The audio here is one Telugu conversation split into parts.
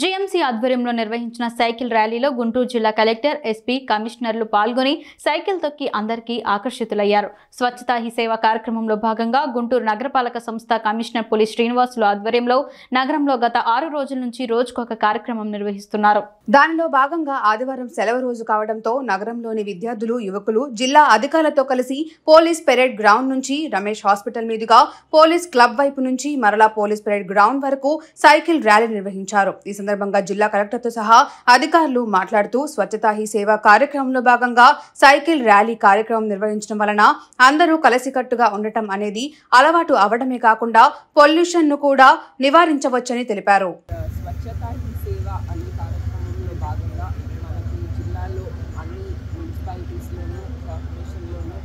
జీఎంసీ ఆధ్వర్యంలో నిర్వహించిన సైకిల్ ర్యాలీలో గుంటూరు జిల్లా కలెక్టర్, ఎస్పీ, కమిషనర్లు పాల్గొని సైకిల్ తొక్కి అందరికీ ఆకర్షితులయ్యారు. స్వచ్ఛతా హీ సేవ కార్యక్రమంలో భాగంగా గుంటూరు నగరపాలక సంస్థ కమిషనర్ పులి శ్రీనివాసులు ఆధ్వర్యంలో నగరంలో గత 6 రోజుల నుంచి రోజుకొక కార్యక్రమం నిర్వహిస్తున్నారు. దానిలో భాగంగా ఆదివారం సెలవు రోజు కావడంతో నగరంలోని విద్యార్థులు, యువకులు జిల్లా అధికారులతో కలిసి పోలీస్ పెరేడ్ గ్రౌండ్ నుంచి రమేష్ హాస్పిటల్ మీదుగా పోలీస్ క్లబ్ వైపు నుంచి మరలా పోలీస్ పెరేడ్ గ్రౌండ్ వరకు సైకిల్ ర్యాలీ నిర్వహించారు. ఈ సందర్భంగా జిల్లా కలెక్టర్తో సహా అధికారులు మాట్లాడుతూ స్వచ్ఛతా హీ సేవ కార్యక్రమంలో భాగంగా సైకిల్ ర్యాలీ కార్యక్రమం నిర్వహించడం వలన అందరూ కలిసికట్టుగా ఉండటం అనేది అలవాటు అవడమే కాకుండా పొల్యూషన్ ను కూడా నివారించవచ్చని తెలిపారు. స్వచ్ఛతా హీ సేవ అనే కార్యక్రమంలో భాగంగా మనకి జిల్లాలో అన్ని మున్సిపాలిటీస్లోనూ, కార్పొరేషన్లోనూ,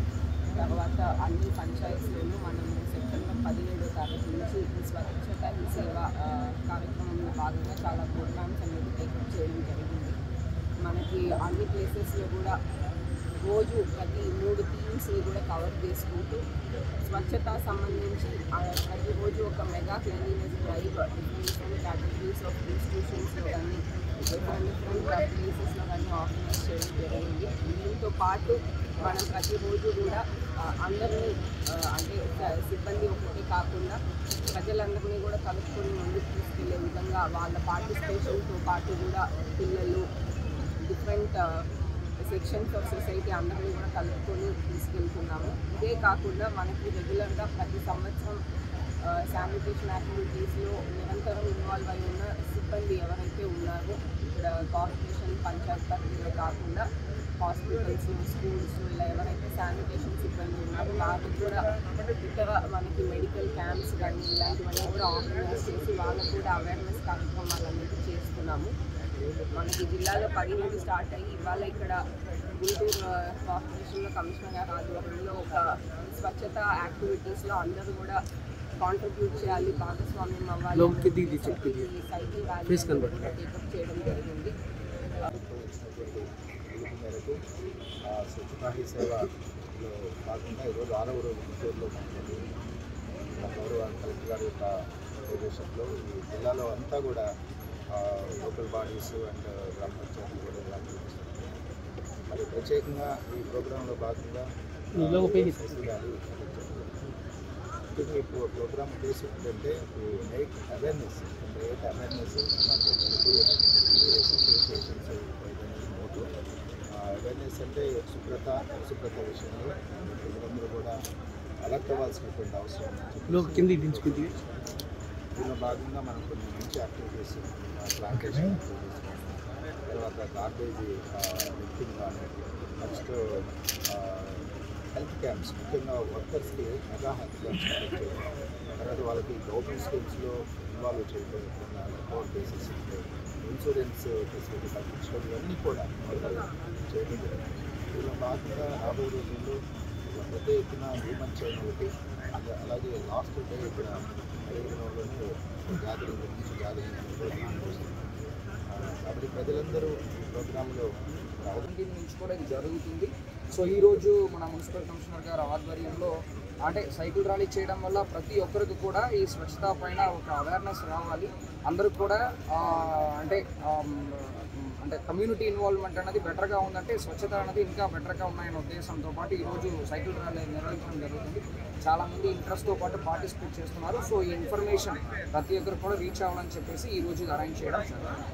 తర్వాత అన్ని పంచాయతీలోనూ మనం సెప్టెంబర్ 17వ తారీఖు నుంచి ఈ స్వచ్ఛతా హీ సేవ కార్యక్రమంలో భాగంగా చాలా ప్రోగ్రామ్స్ అనేది టేకప్ చేయడం జరిగింది. మనకి అన్ని ప్లేసెస్లో కూడా రోజు ప్రతి 3 థీమ్స్ని కూడా కవర్ చేసుకుంటూ స్వచ్ఛత సంబంధించి ప్రతిరోజు ఒక mega cleanliness drive different categories of ఇన్స్టిట్యూషన్స్లో కానీ డిఫరెంట్ ప్లేసెస్లో కానీ ఆర్గనైజ్ చేయడం జరిగింది. దీంతో పాటు మనం ప్రతిరోజు కూడా అందరినీ అంటే సిబ్బంది ఒకటే కాకుండా ప్రజలందరినీ కూడా కలుపుకొని ముందుకు తీసుకెళ్లే విధంగా వాళ్ళ పార్టిసిపేషన్తో పాటు కూడా పిల్లలు, డిఫరెంట్ సెక్షన్స్ ఆఫ్ సొసైటీ అందరినీ కూడా కలుపుకొని తీసుకెళ్తున్నాము. ఇదే కాకుండా మనకి రెగ్యులర్గా ప్రతి సంవత్సరం శానిటేషన్ యాక్టివిటీస్లో నిరంతరం ఇన్వాల్వ్ అయి ఉన్న సిబ్బంది ఎవరైతే ఉన్నారో ఇక్కడ కార్పొరేషన్, పంచాయత్ పరిధిలో కాకుండా హాస్పిటల్స్, స్కూల్స్ ఇలా ఎవరైతే శానిటేషన్ సిబ్బంది ఉన్నారో వాళ్ళకి కూడా ఇతర మనకి మెడికల్ క్యాంప్స్ కానీ ఇలాంటివన్నీ కూడా ఆర్గనైజ్ చేసి వాళ్ళకు కూడా అవేర్నెస్ కార్యక్రమాలన్నీ చేస్తున్నాము. మనకి జిల్లాలో 10 నుండి స్టార్ట్ అయ్యి ఇవాళ ఇక్కడ గుంటూరు కార్పొరేషన్లో కమిషనర్ గారి ఆధ్వర్యంలో ఒక స్వచ్ఛత యాక్టివిటీస్లో అందరూ కూడా కాంట్రిబ్యూట్ చేయాలి, భాగస్వామ్యం అవ్వాలి, సైకిల్ ర్యాలీ టేకప్ చేయడం జరిగింది. స్వచ్ఛతా హీ సేవలో భాగంగా ఈరోజు 6వ రోజు గుంటూరులో గౌరవ కలెక్టర్ గారి యొక్క నిర్దేశంలో ఈ జిల్లాలో అంతా కూడా లోకల్ బాడీస్ అండ్ గ్రామ పంచాయతీలు కూడా మరి ప్రత్యేకంగా ఈ ప్రోగ్రాంలో భాగంగా ఈ ప్రోగ్రామ్ ఉద్దేశం ఏంటంటే మేక్ అవేర్నెస్ మోటో అవేర్నెస్ అంటే శుభ్రత విషయంలో ప్రజలందరూ కూడా అలర్ట్ అవ్వాల్సినటువంటి అవసరం కింది దించుకుంది. దీనిలో భాగంగా మనం కొన్ని మంచి యాక్టివిటీస్, ప్లాంటేషన్ యాక్టివిటీస్, తర్వాత గార్బేజ్ లిఫ్టింగ్ కానీ, నెక్స్ట్ హెల్త్ క్యాంప్స్, ముఖ్యంగా వర్కర్స్కి మెగా హెల్త్ క్యాంప్స్ కండక్ట్ చేయడం, తర్వాత వాళ్ళకి గవర్నమెంట్ స్కీమ్స్లో ఇన్వాల్వ్ చేయడం, రిపోర్ట్ బేసిస్ ఇన్సూరెన్స్ ఫెసిలిటీ కల్పించడం, ఇవన్నీ కూడా చేయడం జరిగింది. దీనిలో భాగంగా రాబోయే రోజుల్లో పెద్ద ఎత్తున హ్యూమన్ చైన్ ఒకటి, అలాగే లాస్ట్ డే ఇక్కడ గ్యాదరింగ్ కాబట్టి ప్రజలందరూ ఈ ప్రోగ్రాంలో ఉంచుకోవడం జరుగుతుంది. సో ఈరోజు మన మున్సిపల్ కమిషనర్ గారు ఆధ్వర్యంలో అంటే సైకిల్ ర్యాలీ చేయడం వల్ల ప్రతి ఒక్కరికి కూడా ఈ స్వచ్ఛత పైన ఒక అవేర్నెస్ రావాలి. అందరికి కూడా అంటే కమ్యూనిటీ ఇన్వాల్వ్మెంట్ అనేది బెటర్గా ఉందంటే స్వచ్ఛత అనేది ఇంకా బెటర్గా ఉన్నాయనే ఉద్దేశంతో పాటు ఈరోజు సైకిల్ ర్యాలీ నిర్వహించడం జరుగుతుంది. చాలామంది ఇంట్రెస్ట్తో పాటు పార్టిసిపేట్ చేస్తున్నారు. సో ఈ ఇన్ఫర్మేషన్ ప్రతి ఒక్కరు కూడా రీచ్ అవ్వాలని చెప్పేసి ఈరోజు అరేంజ్ చేయడం జరిగింది.